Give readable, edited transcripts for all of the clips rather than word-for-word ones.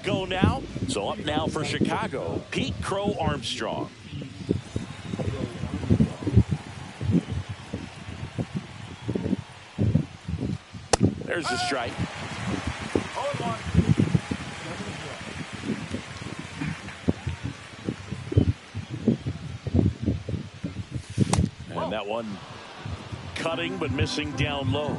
go now. So up now for Chicago, Pete Crow Armstrong. There's a strike. And that one cutting but missing down low.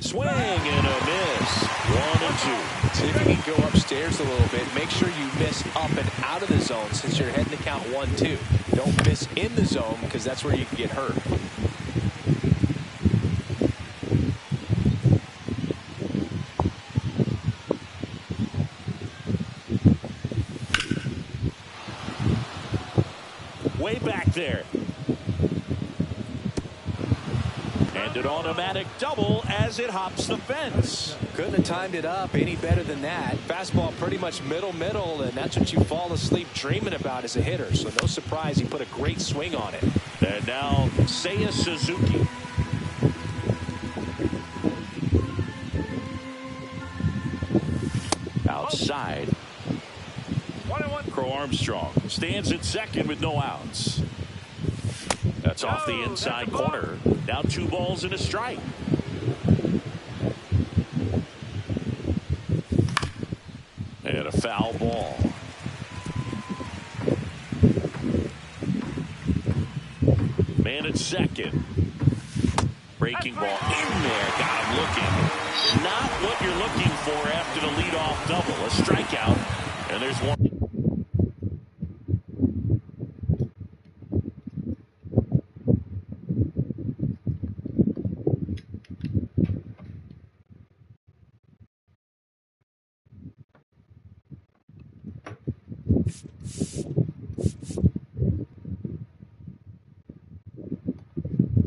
Swing and a miss. 1-2. See if you can go upstairs a little bit. Make sure you miss up and out of the zone since you're heading to count 1-2. Don't miss in the zone because that's where you can get hurt. Way back there. And an automatic double as it hops the fence. Couldn't have timed it up any better than that. Fastball pretty much middle, and that's what you fall asleep dreaming about as a hitter. So no surprise he put a great swing on it. And now Seiya Suzuki. Outside. Crow Armstrong stands at second with no outs. That's off the inside corner. Now 2 balls and a strike. And a foul ball. Man at second. Breaking ball in there. Got him looking. Not what you're looking for after the leadoff double. A strikeout. And there's one.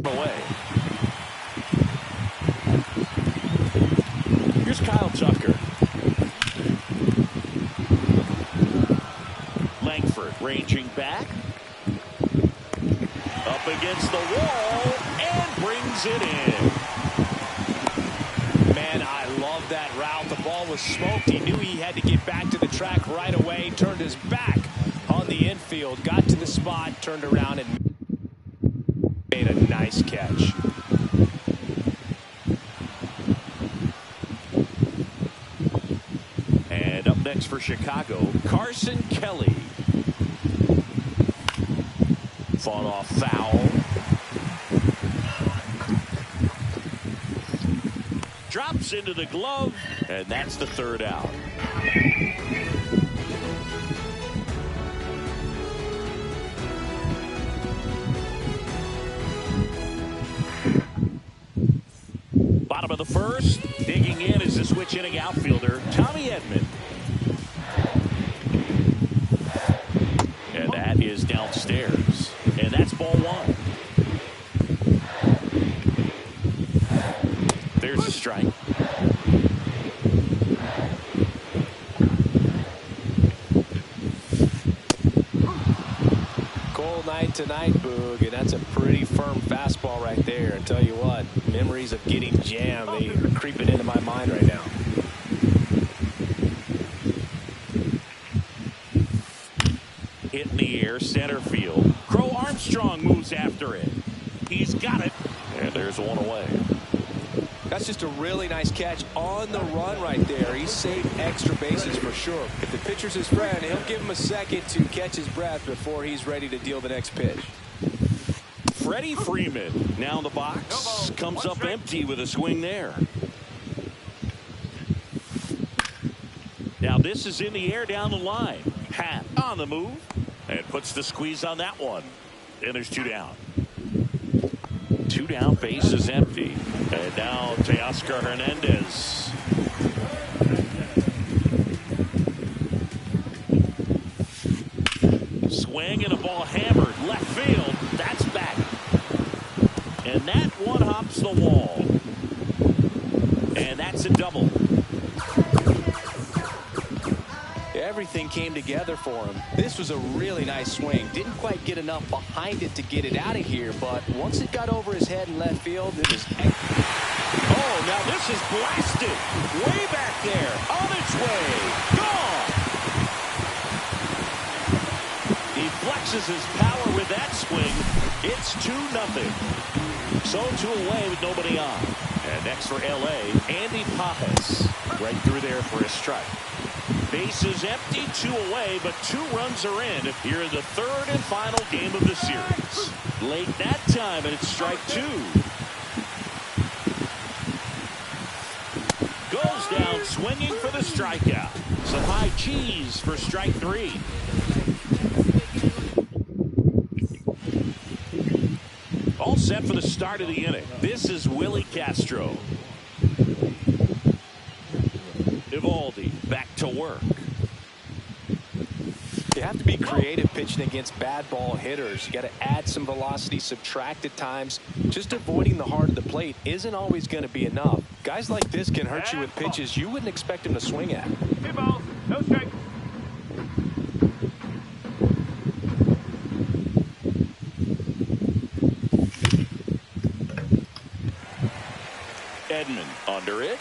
Away. Here's Kyle Tucker. Langford ranging back. Up against the wall and brings it in. Man, I love that route. The ball was smoked. He knew he had to get back to the track right away. Turned his back on the infield. Got to the spot. Turned around and made a nice catch. And up next for Chicago, Carson Kelly. Fought off foul. Drops into the glove, and that's the 3rd out. Bottom of the 1st, digging in is the switch inning outfielder, Tommy Edman. And that is downstairs. And that's ball 1. There's a strike. Cold night tonight, Boog, and that's a pretty firm fastball right there. I tell you what, memories of getting jammed, they are creeping into my mind right now. Hit in the air, center field. Crow Armstrong moves after it. He's got it. And there's one away. That's just a really nice catch on the run right there. He saved extra bases for sure. If the pitcher's his friend, he'll give him a second to catch his breath before he's ready to deal the next pitch. Freddie Freeman now in the box. Comes up empty with a swing there. Now this is in the air down the line. Hat on the move and puts the squeeze on that one. And there's 2 down. 2 down, base is empty. And now Teoscar Hernandez. Swing and a ball hammered left field. That's back. And that one hops the wall. And that's a double. Yeah, Everything came together for him. This was a really nice swing. Didn't quite get enough behind it to get it out of here, but once it got over his head in left field, it was... Oh, now this is blasted. Way back there. On its way. Gone. He flexes his power with that swing. It's 2-0. So 2 away with nobody on. And next for L.A., Andy Pappas. Right through there for a strike. Bases empty, 2 away, but 2 runs are in here in the 3rd and final game of the series. Late that time, and it's strike 2. Goes down swinging for the strikeout. Some high cheese for strike 3. All set for the start of the inning. This is Willie Castro. Evaldi back to work. You have to be creative pitching against bad ball hitters. You got to add some velocity, subtract at times. Just avoiding the heart of the plate isn't always going to be enough. Guys like this can hurt you with pitches you wouldn't expect them to swing at. 2 balls, no strike. Edman under it.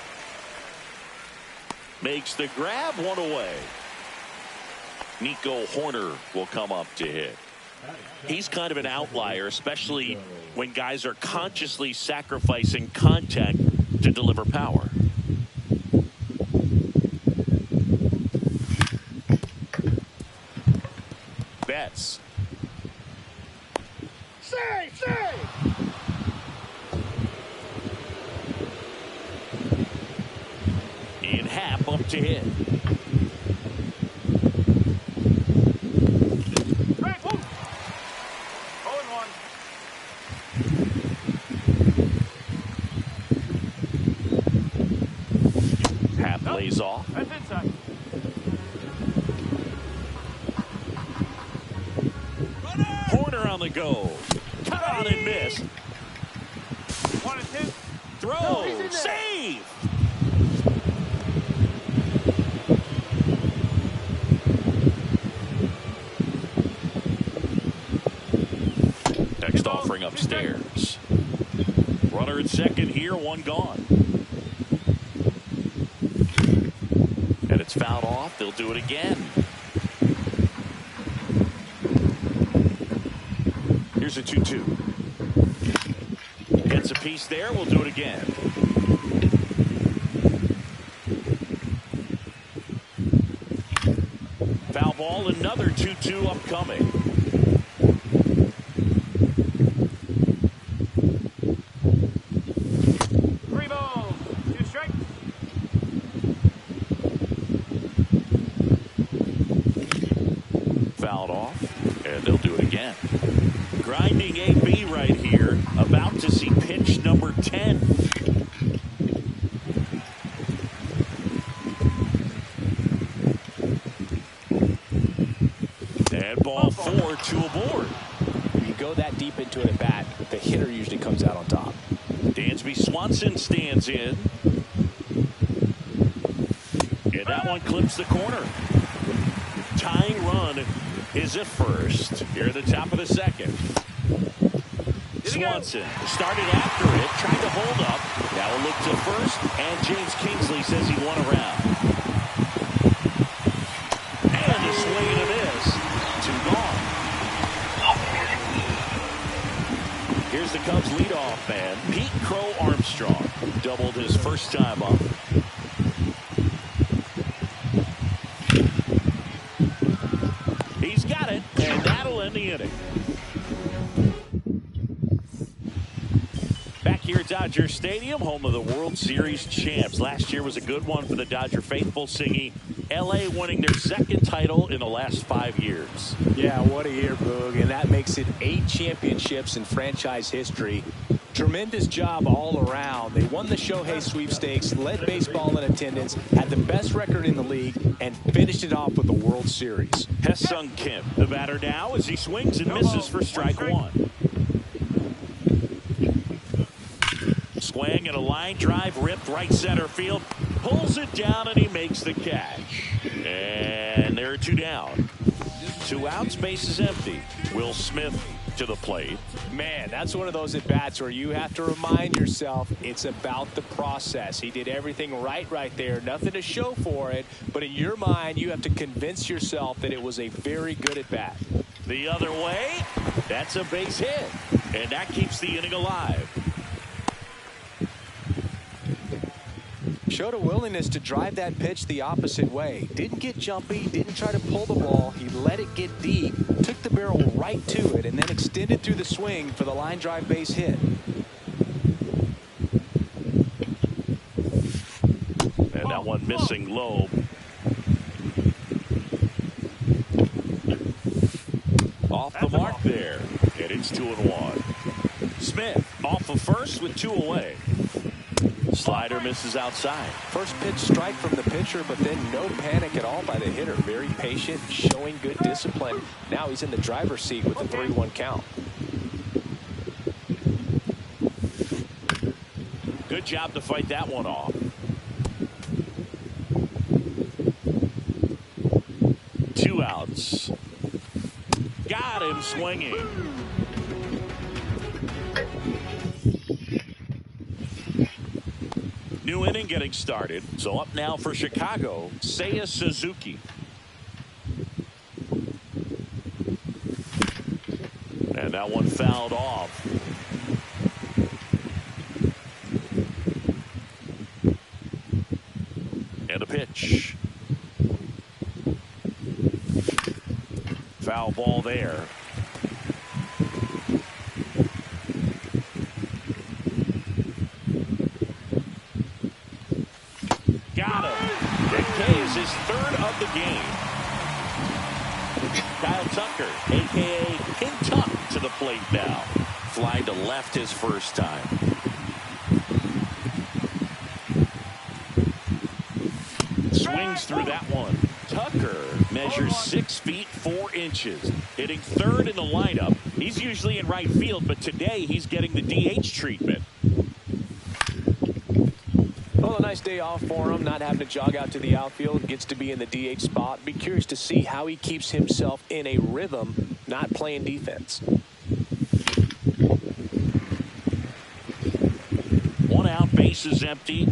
Makes the grab, 1 away. Nico Hoerner will come up to hit. He's kind of an outlier, especially when guys are consciously sacrificing contact to deliver power. Betts. Say! Ian Happ up to hit. Happ lays off. That's inside. Hoerner on the go. Cut on and miss. 1 and 2. Throw. Save. Next offering upstairs. Runner at second here, 1 gone. And it's fouled off. They'll do it again. Here's a 2-2. Gets a piece there. We'll do it again. Foul ball. Another 2-2 upcoming. Fouled off, and they'll do it again. Grinding AB right here, about to see pitch number 10. And ball 4, 2 aboard. You go that deep into an at-bat, the hitter usually comes out on top. Dansby Swanson stands in. And that one clips the corner. Tying run is at first. Here at the top of the second. Swanson started after it, tried to hold up. Now a look to first, and James Kingsley says he won a round. And a swing and a miss. 2 gone. Here's the Cubs leadoff man, Pete Crow Armstrong. Doubled his first time up. He's got it, and that'll end the inning. Back here at Dodger Stadium, home of the World Series champs. Last year was a good one for the Dodger faithful, singing L.A. winning their 2nd title in the last 5 years. Yeah, what a year, Boog, and that makes it 8 championships in franchise history. Tremendous job all around. They won the Shohei sweepstakes, led baseball in attendance, had the best record in the league, and finished it off with the World Series. Ha-Sung Kim, the batter now, as he swings and misses for strike 1. Swing and a line drive ripped right center field. Pulls it down and he makes the catch. And there are 2 down. 2 outs, base is empty. Will Smith to the plate. Man, that's one of those at-bats where you have to remind yourself it's about the process. He did everything right there. Nothing to show for it. But in your mind, you have to convince yourself that it was a very good at-bat. The other way, that's a base hit. And that keeps the inning alive. Showed a willingness to drive that pitch the opposite way. Didn't get jumpy, didn't try to pull the ball. He let it get deep, took the barrel right to it, and then extended through the swing for the line drive base hit. And that one missing low. Off the mark there. And it's 2-1. Smith off of first with 2 away. Slider misses outside. First pitch strike from the pitcher, but then no panic at all by the hitter. Very patient, showing good discipline. Now he's in the driver's seat with the 3-1 count. Good job to fight that one off. Two outs. Got him swinging. New inning getting started. So up now for Chicago, Seiya Suzuki. And that one fouled off. And a pitch. Foul ball there. Got him. K is his third of the game. Kyle Tucker, a.k.a. King Tuck, to the plate now. Fly to left his first time. Swings through that one. Tucker measures 6 feet 4 inches. Hitting third in the lineup. He's usually in right field, but today he's getting the DH treatment. Well, a nice day off for him, not having to jog out to the outfield. Gets to be in the DH spot. Be curious to see how he keeps himself in a rhythm, not playing defense. 1 out, base is empty.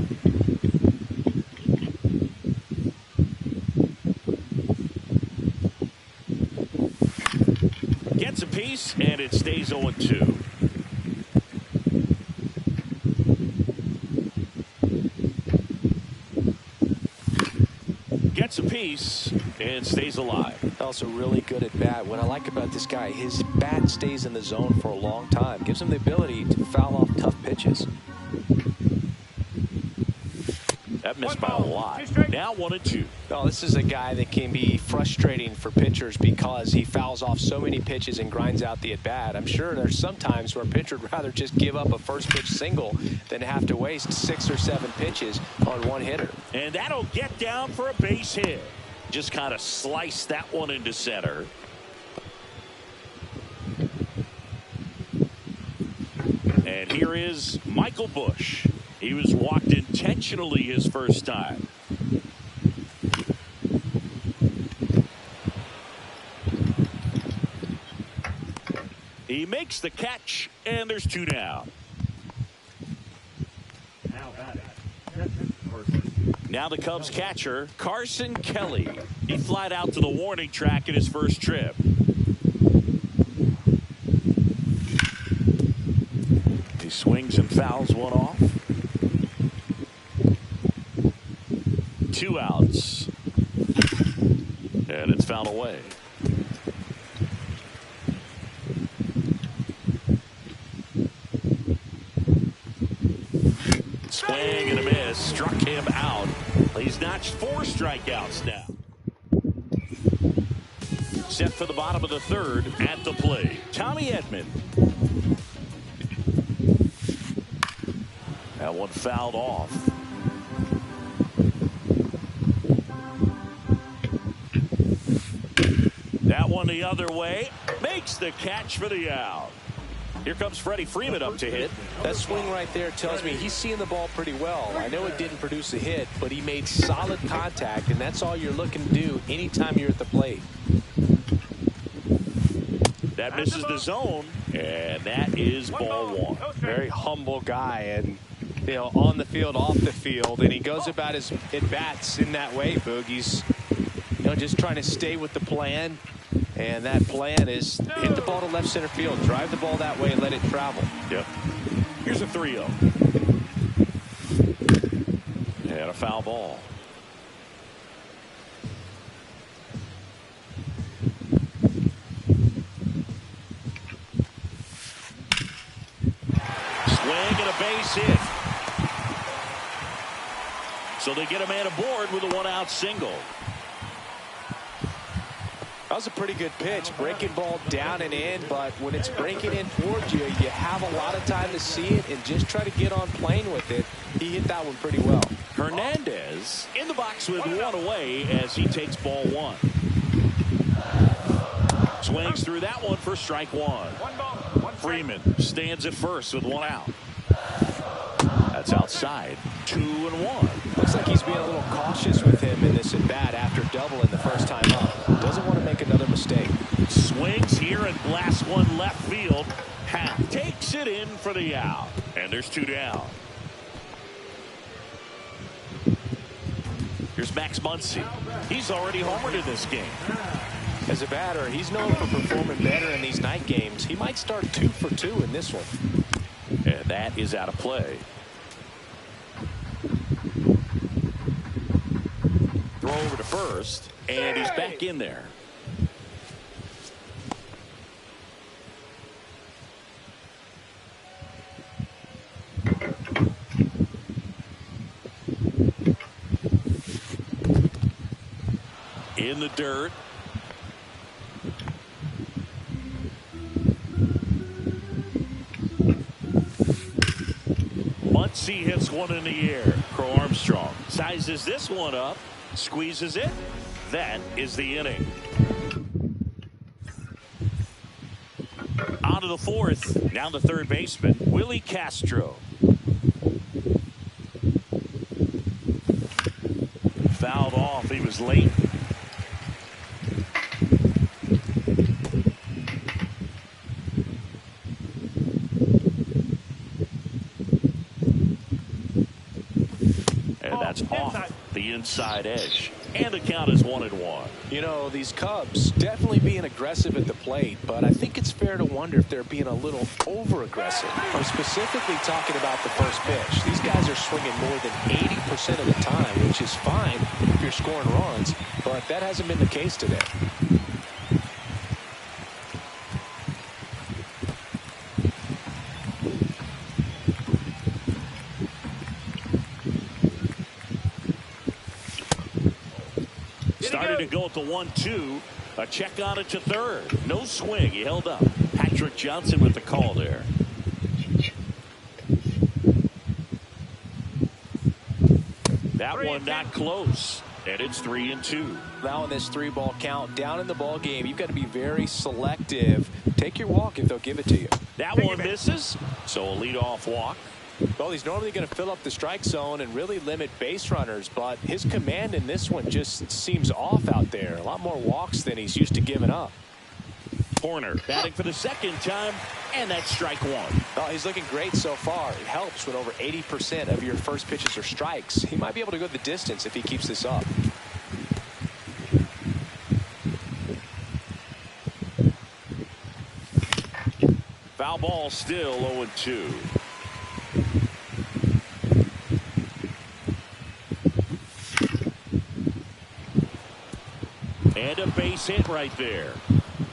Gets a piece, and it stays 0-2. Gets a piece and stays alive. Also really good at bat. What I like about this guy, his bat stays in the zone for a long time. Gives him the ability to foul off tough pitches. That missed by a lot. Now 1-2. Oh, this is a guy that can be frustrating for pitchers because he fouls off so many pitches and grinds out the at-bat. I'm sure there's some times where a pitcher would rather just give up a first pitch single than have to waste 6 or 7 pitches on one hitter. And that'll get down for a base hit. Just kind of slice that one into center. And here is Michael Busch. He was walked intentionally his first time. He makes the catch, and there's 2 down. Now the Cubs catcher, Carson Kelly. He flied out to the warning track in his first trip. He swings and fouls one off. 2 outs. And it's fouled away. Swing and a miss. Struck him out. He's notched 4 strikeouts now. Set for the bottom of the third at the plate, Tommy Edman. That one fouled off. That one the other way. Makes the catch for the out. Here comes Freddie Freeman up to hit. That swing right there tells me he's seeing the ball pretty well. I know it didn't produce a hit, but he made solid contact, and that's all you're looking to do anytime you're at the plate. That misses the zone, and that is ball one. Very humble guy, and you know, on the field, off the field, and he goes about his at-bats in that way, Boogie's, you know, just trying to stay with the plan, and that plan is hit the ball to left center field, drive the ball that way, and let it travel. Yep. Here's a 3-0. And a foul ball. Swing and a base hit. So they get a man aboard with a 1-out single. That was a pretty good pitch. Breaking ball down and in, but when it's breaking in towards you, you have a lot of time to see it and just try to get on plane with it. He hit that one pretty well. Hernandez in the box with one away as he takes ball one. Swings through that one for strike one. Freeman stands at first with 1 out. That's outside. 2-1. Looks like he's being a little cautious with him in this at bat after doubling the first time up. Doesn't want to make another mistake. Swings here and blasts one left field. Happ takes it in for the out. And there's 2 down. Here's Max Muncy. He's already homered in this game. As a batter, he's known for performing better in these night games. He might start 2 for 2 in this one. And that is out of play. Throw over to first, and he's back in there. In the dirt. Muncy hits one in the air. Crow Armstrong sizes this one up, squeezes it. That is the inning. On to the fourth. Down to third baseman, Willie Castro. Fouled off. He was late. And that's off the inside edge. And the count is 1-1. You know, these Cubs definitely being aggressive at the plate, but I think it's fair to wonder if they're being a little over-aggressive. I'm specifically talking about the first pitch. These guys are swinging more than 80% of the time, which is fine if you're scoring runs, but that hasn't been the case today. Started to go at the 1-2. A check on it to third. No swing. He held up. Patrick Johnson with the call there. That one not close. And it's 3-2. Now in this 3-ball count, down in the ball game, you've got to be very selective. Take your walk if they'll give it to you. That one misses. So a leadoff walk. Well, he's normally going to fill up the strike zone and really limit base runners, but his command in this one just seems off out there. A lot more walks than he's used to giving up. Horner batting for the second time, and that's strike one. Well, he's looking great so far. It helps when over 80% of your first pitches are strikes. He might be able to go the distance if he keeps this up. Foul ball still 0-2. And a base hit right there.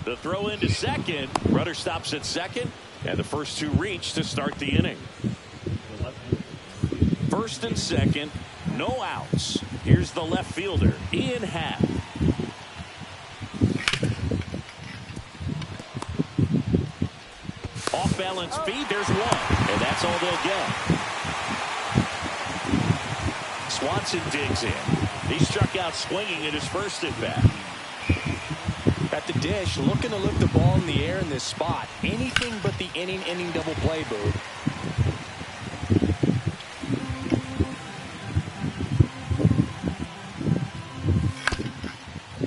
The throw into second. Runner stops at second. And the first two reach to start the inning. First and second. No outs. Here's the left fielder, Ian Happ. Off balance feed. There's one. And that's all they'll get. Swanson digs in. He struck out swinging in his first at bat. at the dish, looking to lift the ball in the air in this spot. Anything but the inning double play, Boo.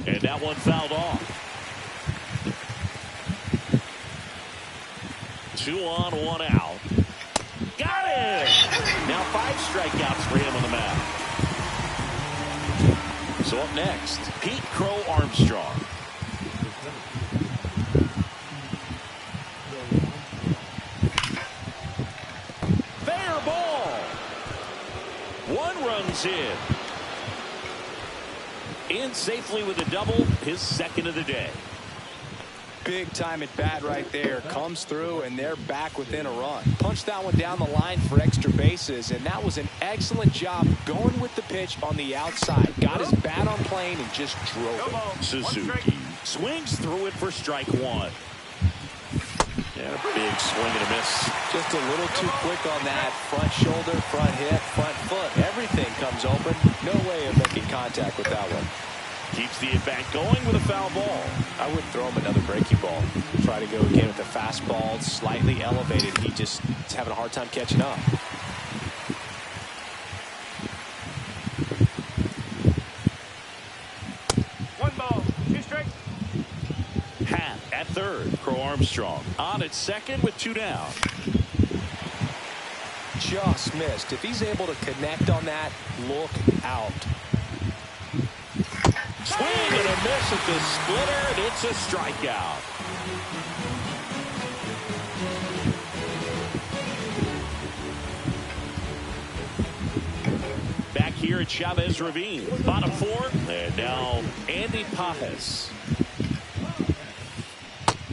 And that one fouled off. 2 on, 1 out. Got it! Now 5 strikeouts for him on the mound. So up next, Pete Crow Armstrong. Fair ball. 1 runs in. In safely with a double, his second of the day. Big time at bat right there. Comes through, and they're back within a run. Punched that one down the line for extra bases, and that was an excellent job going with the pitch on the outside. Got his bat on plane and just drove it. Suzuki swings through it for strike 1. And a big swing and a miss. Just a little too quick on that. Front shoulder, front hip, front foot. Everything comes open. No way of making contact with that one. Keeps the at-bat going with a foul ball. I would throw him another breaking ball. Try to go again with the fastball, slightly elevated. He just is having a hard time catching up. One ball, 2 strikes. Hat at third. Crow Armstrong on at second with 2 down. Just missed. If he's able to connect on that, look out. Swing and a miss at the splitter, and it's a strikeout. Back here at Chavez Ravine, bottom 4, and now Andy Pajes.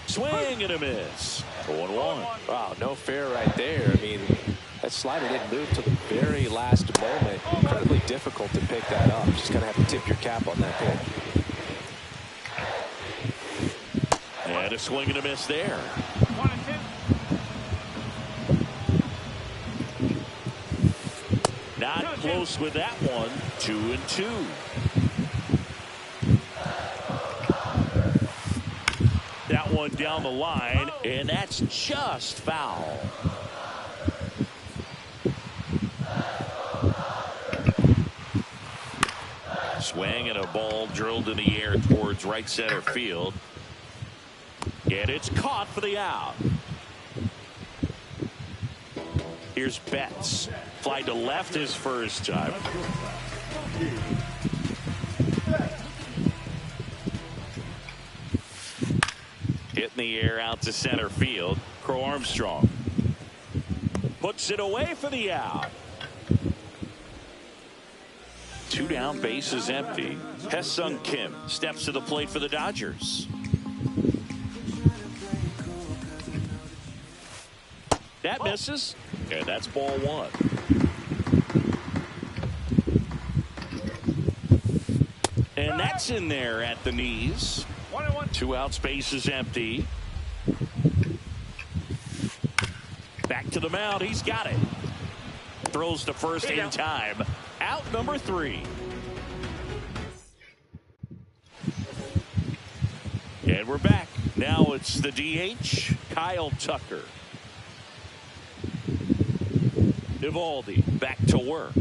Swing and a miss. 0-1. Wow, no fair right there. I mean, that slider didn't move to the very last moment. Incredibly difficult to pick that up. Just going to have to tip your cap on that pitch. And a swing and a miss there. 1 and 2. Not close with that one. 2 and 2. That one down the line, and that's just foul. Swing and a ball drilled in the air towards right center field. And it's caught for the out. Here's Betts. Fly to left his first time. Hit in the air out to center field. Crow Armstrong puts it away for the out. 2 down, base is empty. Hesung Kim steps to the plate for the Dodgers. That misses, and that's ball 1. And that's in there at the knees. 1 and 1. 2 outs, base is empty. Back to the mound, he's got it. Throws to first in time. Out number 3. And we're back. Now it's the DH, Kyle Tucker. Eovaldi back to work.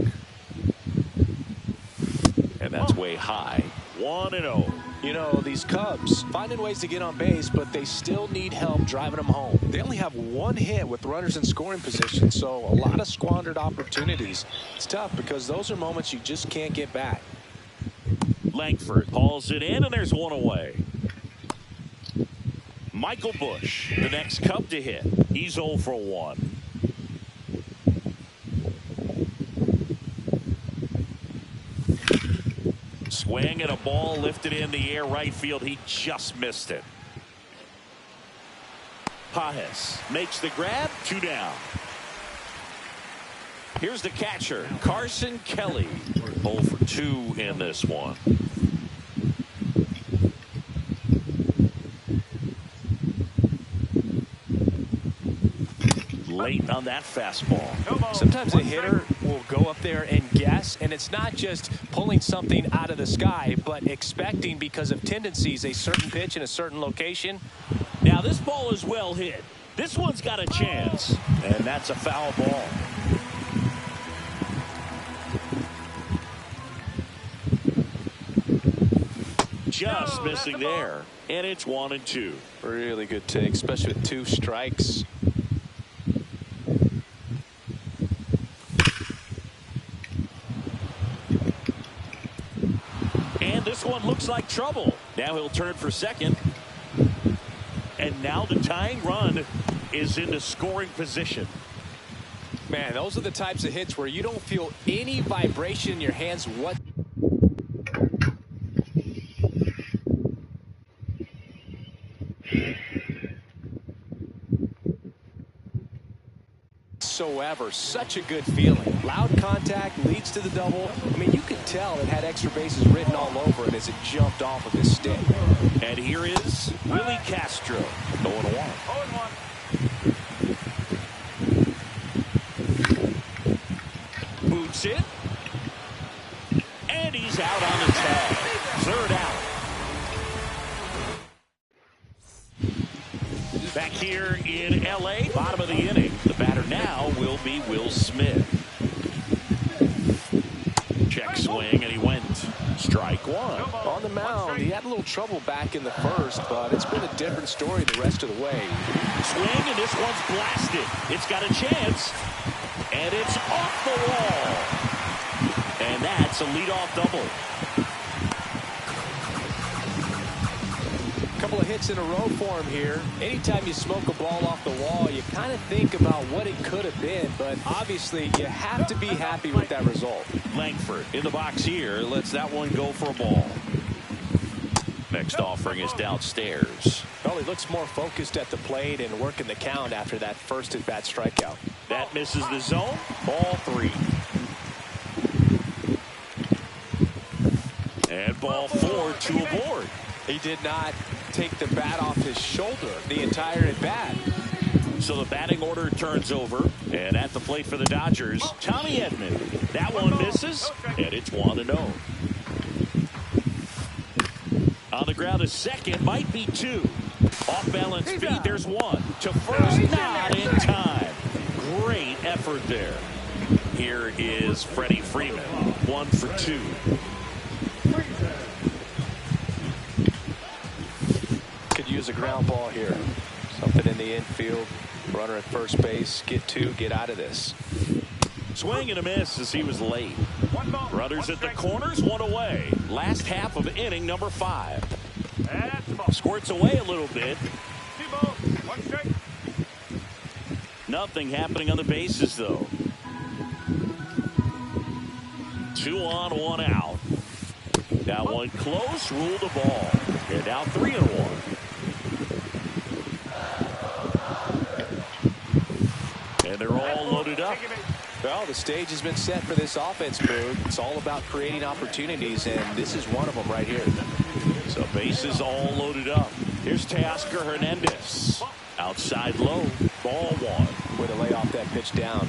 And that's way high. 1-0. You know, these Cubs finding ways to get on base, but they still need help driving them home. They only have 1 hit with runners in scoring position, so a lot of squandered opportunities. It's tough because those are moments you just can't get back. Langford hauls it in, and there's 1 away. Michael Busch, the next Cub to hit. He's 0 for 1. Swing and a ball lifted in the air right field. He just missed it. Pajes makes the grab. 2 down. Here's the catcher, Carson Kelly. 0 for 2 in this one. late on that fastball. Sometimes a hitter will go up there and guess, and it's not just pulling something out of the sky, but expecting, because of tendencies, a certain pitch in a certain location. Now this ball is well hit. This one's got a chance, and that's a foul ball. Just missing there, and it's 1-2. Really good take, especially with 2 strikes. And this one looks like trouble. Now he'll turn for second. And now the tying run is into scoring position. Man, those are the types of hits where you don't feel any vibration in your hands whatsoever. Such a good feeling. Loud contact leads to the double. I mean, you could tell it had extra bases written all over it as it jumped off of his stick. And here is Willie Castro, 0-1. 0-1. Boots it. And he's out on the tag. Third out. Back here in L.A., bottom of the inning. The batter now will be Will Smith. Check swing, and he went. Strike one. On the mound, he had a little trouble back in the first, but it's been a different story the rest of the way. Swing, and this one's blasted. It's got a chance, and it's off the wall. And that's a leadoff double. Couple of hits in a row for him here. Anytime you smoke a ball off the wall, you kind of think about what it could have been, but obviously you have to be happy with that result. Langford in the box here lets that one go for a ball. Next offering is downstairs. Well, he looks more focused at the plate and working the count after that first at-bat strikeout. That misses the zone. Ball 3. And ball 4, 2 aboard. He did not take the bat off his shoulder the entire at-bat. So the batting order turns over, and at the plate for the Dodgers, Tommy Edman. That one misses, and it's 1-0. On the ground is second, might be 2. Off balance feet, there's 1. To first, not in time. Great effort there. Here is Freddie Freeman, 1 for 2. Use a ground ball here. Something in the infield. Runner at first base. Get 2. Get out of this. Swing and a miss as he was late. Runners at the corners, 1 away. Last half of inning number 5. Squirts away a little bit. 2 balls, 1 strike. Nothing happening on the bases though. 2 on, 1 out. Now 1 close, ruled the ball. And now 3-1. And they're all loaded up. Well, the stage has been set for this offense, Boog. It's all about creating opportunities, and this is one of them right here. So bases all loaded up. Here's Teoscar Hernandez. Outside low, ball 1. Way to lay off that pitch down.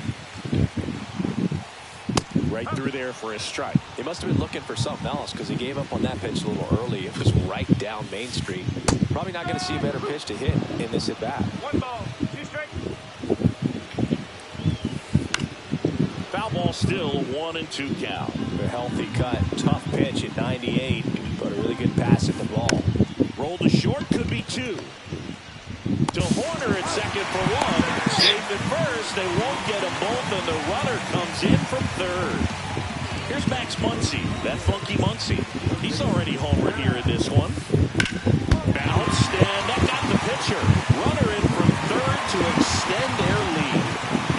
Right through there for a strike. He must have been looking for something else because he gave up on that pitch a little early. It was right down Main Street. Probably not going to see a better pitch to hit in this at-bat. 1 ball, 2 strikes. Foul ball still 1-2 count. A healthy cut. Tough pitch at 98, but a really good pass at the ball. Roll to short, could be 2. To Horner at second for 1. Saved at first. They won't get them both, and the runner comes in from third. Here's Max Muncy, that funky Muncy. He's already homered here in this one. Bounced, and that got the pitcher. Runner in from third to extend their lead.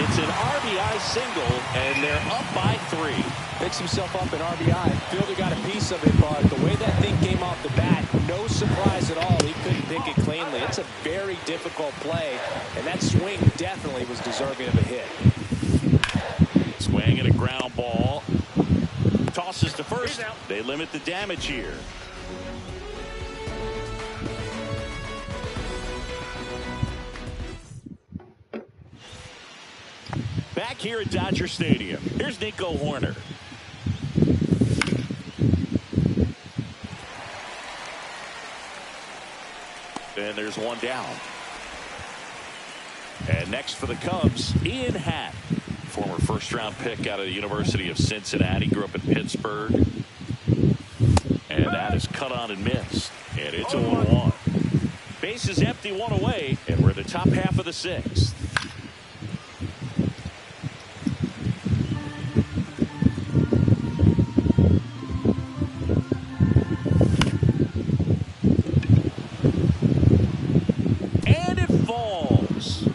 It's an RBI single, and they're up by 3. Picks himself up in RBI. Fielder got a piece of it, but the way that thing came off the bat, no surprise at all. He couldn't pick it cleanly. It's a very difficult play, and that swing definitely was deserving of a hit. Swing and a ground ball. Tosses to first. They limit the damage here. Back here at Dodger Stadium, here's Nico Horner. And there's one down. And next for the Cubs, Ian Happ, former first-round pick out of the University of Cincinnati, grew up in Pittsburgh. And that is cut on and missed. And it's a 1-1. Base is empty, one away, and we're in the top half of the sixth. And it falls.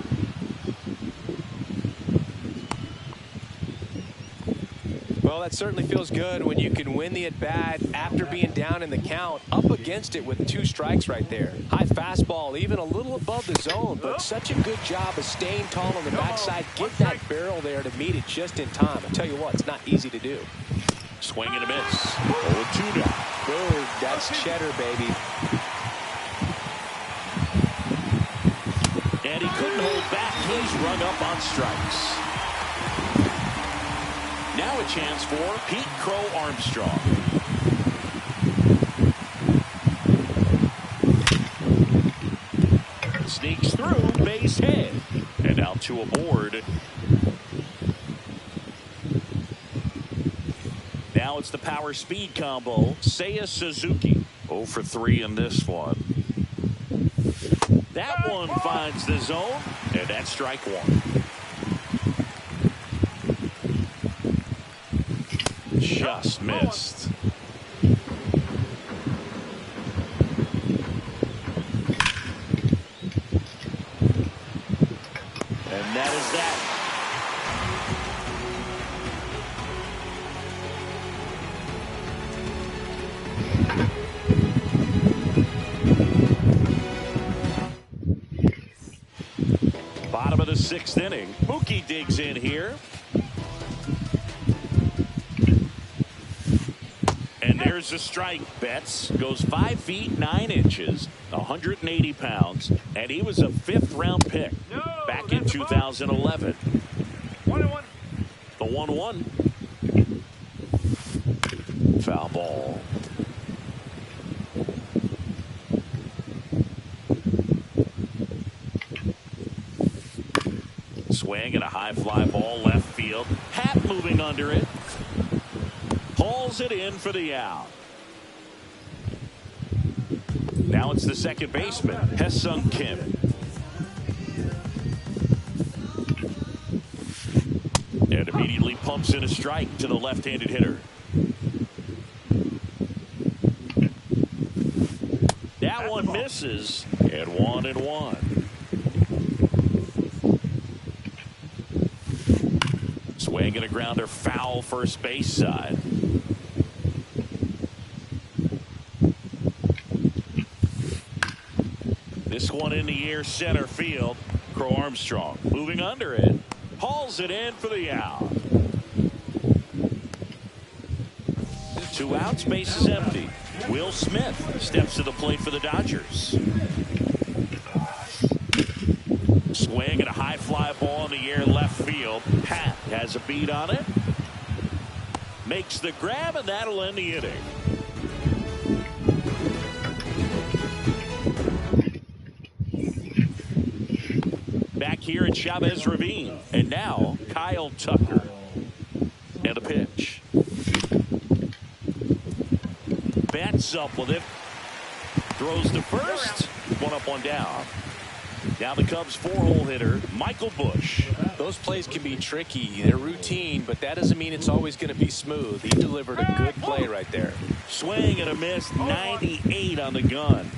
Well, that certainly feels good when you can win the at-bat after being down in the count, up against it with 2 strikes right there. High fastball, even a little above the zone, but such a good job of staying tall on the backside. Get that barrel there to meet it just in time. I tell you what, it's not easy to do. Swing and a miss. 0-2 now. Boom, that's cheddar, baby. And he couldn't hold back. He's rung up on strikes. Now a chance for Pete Crow Armstrong. Sneaks through, base hit. And now 2 aboard. Now it's the power speed combo. Seiya Suzuki. 0 for 3 in this one. That one finds the zone, and that's strike 1. Just missed. And that is that. Bottom of the 6th inning. Mookie digs in here. And there's a strike. Betts goes 5 feet 9 inches, 180 pounds, and he was a 5th-round pick back in 2011. 1-1. The 1-1. Foul ball. Swing and a high fly ball left field. Happ moving under it. Hauls it in for the out. Now it's the second baseman, Haesung Kim. And immediately pumps in a strike to the left-handed hitter. That one misses, and 1-1. Swing and a grounder foul first base side. This one in the air center field. Crow Armstrong moving under it. Hauls it in for the out. 2 outs, base is empty. Will Smith steps to the plate for the Dodgers. Swing and a high fly ball in the air left field. Pat has a beat on it. Makes the grab, and that'll end the inning. Back here at Chavez Ravine. And now Kyle Tucker. And a pitch. Bats up with it. Throws to first. 1 up, 1 down. Now the Cubs 4-hole hitter, Michael Busch. Those plays can be tricky. They're routine, but that doesn't mean it's always going to be smooth. He delivered a good play right there. Swing and a miss, 98 on the gun.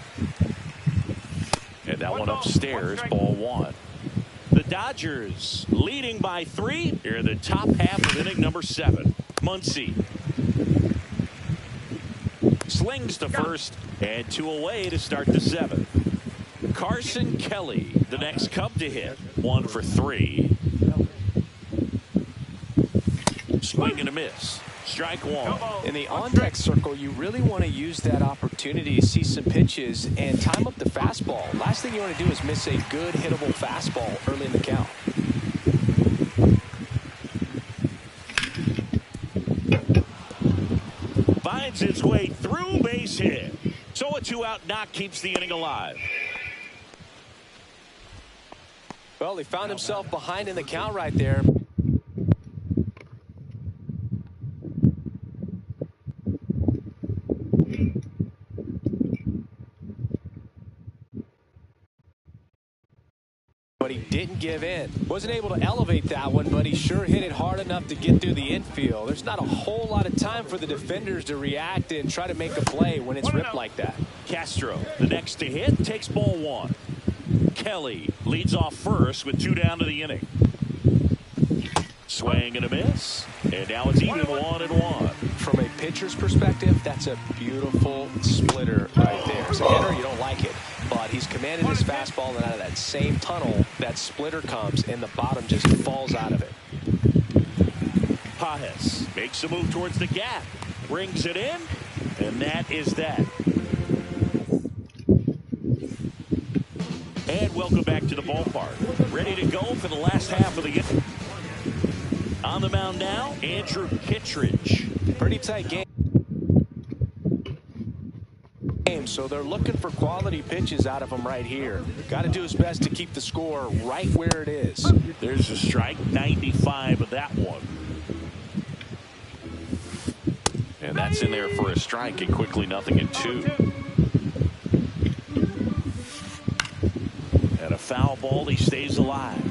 And that one upstairs, ball 1. The Dodgers leading by 3 here in the top half of inning number 7. Muncy slings to first, and 2 away to start the 7th. Carson Kelly, the next Cub to hit. 1 for 3. Swing and a miss. Strike 1. In the on-deck circle, you really want to use that opportunity to see some pitches and time up the fastball. Last thing you want to do is miss a good hittable fastball early in the count. Works its way through, base hit. So a 2-out knock keeps the inning alive. Well, he found himself behind in the count right there. But he didn't give in. Wasn't able to elevate that one, but he sure hit it hard enough to get through the infield. There's not a whole lot of time for the defenders to react and try to make a play when it's ripped like that. Castro, the next to hit, takes ball one. Kelly leads off first with 2 down to the inning. Swing and a miss. And now it's even 1-1. From a pitcher's perspective, that's a beautiful splitter right there. As a hitter, you don't like it. But he's commanded his fastball, and out of that same tunnel, that splitter comes, and the bottom just falls out of it. Pajes makes a move towards the gap. Brings it in. And that is that. And welcome back to the ballpark. Ready to go for the last half of the game. On the mound now, Andrew Kittredge. Pretty tight game. So they're looking for quality pitches out of him right here. Got to do his best to keep the score right where it is. There's a strike, 95 of that one. And that's in there for a strike, and quickly 0-2. And a foul ball, he stays alive.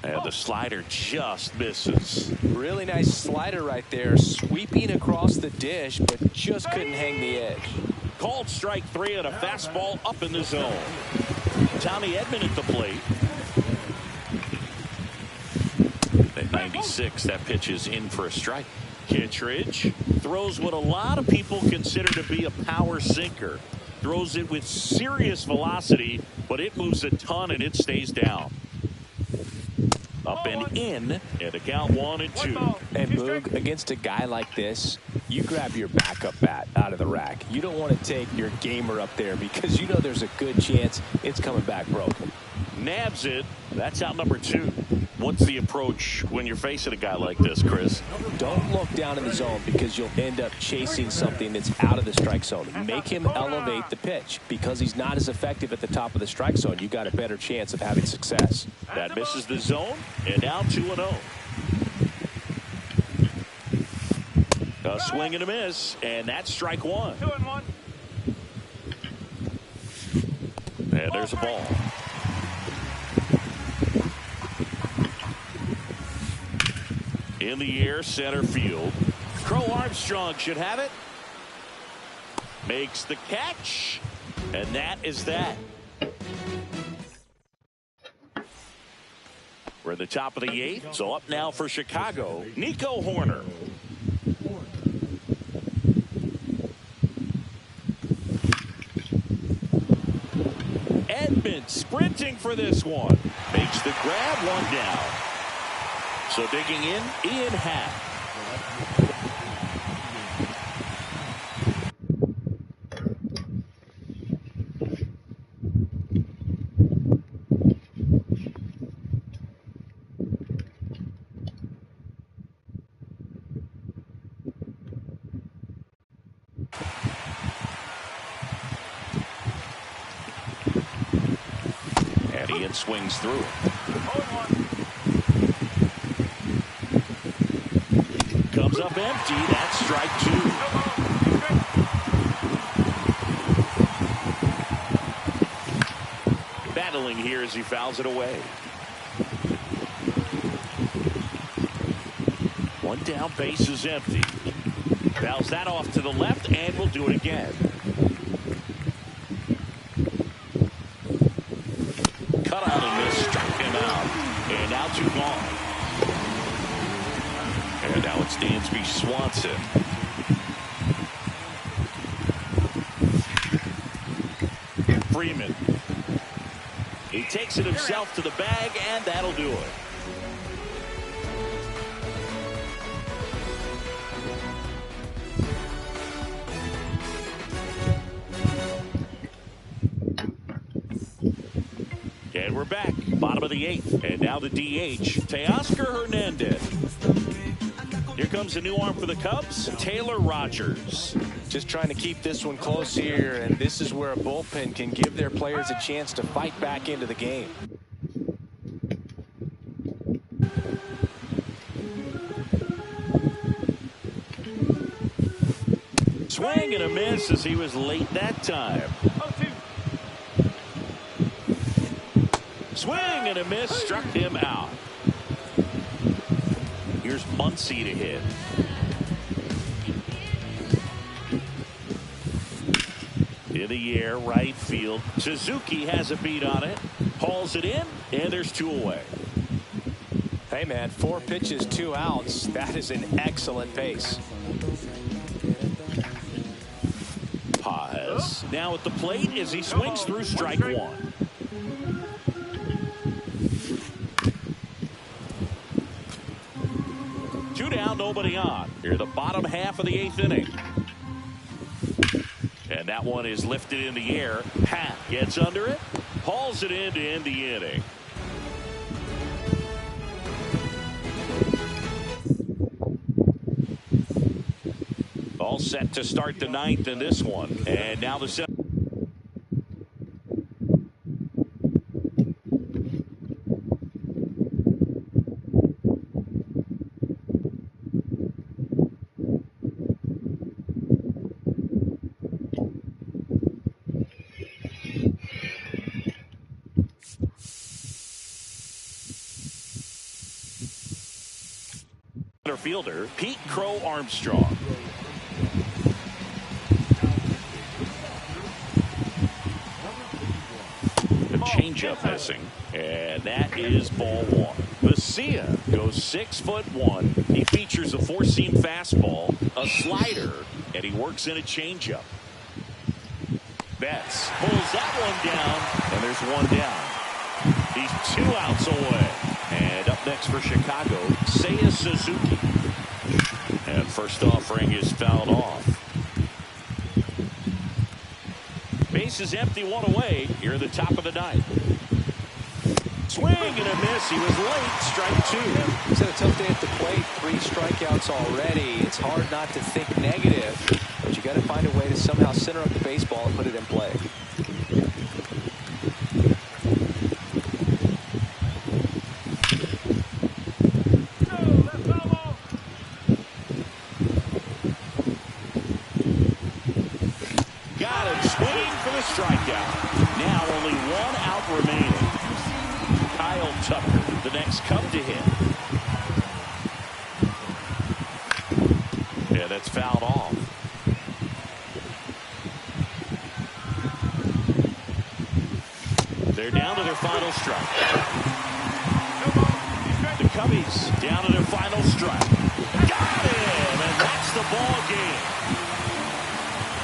And the slider just misses. Really nice slider right there, sweeping across the dish, but just couldn't hang the edge. Called strike 3 and a fastball up in the zone. Tommy Edman at the plate. At 96, that pitch is in for a strike. Kittredge throws what a lot of people consider to be a power sinker. Throws it with serious velocity, but it moves a ton and it stays down. Up and in, and a count 1-2. And Boog, against a guy like this, you grab your backup bat out of the rack. You don't want to take your gamer up there because you know there's a good chance it's coming back broken. Nabs it. That's out number 2. What's the approach when you're facing a guy like this, Chris? Don't look down in the zone because you'll end up chasing something that's out of the strike zone. Make him elevate the pitch. Because he's not as effective at the top of the strike zone, you got a better chance of having success. That misses the zone, and now 2-0. A swing and a miss, and that's strike 1. 2-1. And there's a ball. In the air, center field. Crow Armstrong should have it. Makes the catch. And that is that. We're at the top of the 8th. So up now for Chicago, Nico Horner. Edman sprinting for this one. Makes the grab, 1 down. So digging in, Ian Happ. And Ian swings through it. Comes up empty. That's strike 2. Battling here as he fouls it away. 1 down, base is empty. Fouls that off to the left, and will do it again. Cut out and miss, struck him out. And now 2 gone. And now it's Dansby Swanson. Freeman. He takes it himself to the bag, and that'll do it. And we're back. Bottom of the 8th. And now the DH, Teoscar Hernandez. Here comes a new arm for the Cubs, Taylor Rogers. Just trying to keep this one close here, and this is where a bullpen can give their players a chance to fight back into the game. Swing and a miss as he was late that time. 0-2. Swing and a miss, struck him out. Here's Muncy to hit. In the air, right field. Suzuki has a beat on it. Hauls it in, and there's 2 away. Hey, man, 4 pitches, 2 outs. That is an excellent pace. Paz now at the plate as he swings through strike 1. Two down, nobody on. Here, the bottom half of the 8th inning. And that one is lifted in the air. Pat gets under it, hauls it in to end the inning. All set to start the 9th in this one. And now the 7th. Fielder Pete Crow Armstrong. The changeup missing, and that is ball 1. Vesia goes 6'1". He features a 4-seam fastball, a slider, and he works in a changeup. Betts pulls that one down, and there's 1 down. He's 2 outs away. And up next for Chicago, Seiya Suzuki. And first offering is fouled off. Base is empty, 1 away. Here at the top of the 9th. Swing and a miss. He was late. Strike 2. He's had a tough day at the plate. 3 strikeouts already. It's hard not to think negative, but you got to find a way to somehow center up the baseball and put it in play. Strikeout. Now only 1 out remaining. Kyle Tucker, the next Cub to hit. Yeah, that's fouled off. They're down to their final strike. The Cubbies down to their final strike. Got him, and that's the ball game.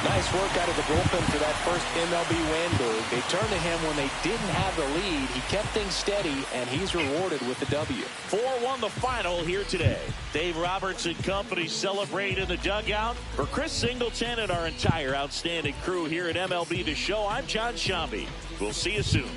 Nice work out of the bullpen for that first MLB win, Boog. They turned to him when they didn't have the lead. He kept things steady, and he's rewarded with the W. 4-1 the final here today. Dave Roberts and company celebrate in the dugout. For Chris Singleton and our entire outstanding crew here at MLB The Show, I'm John Shambi. We'll see you soon.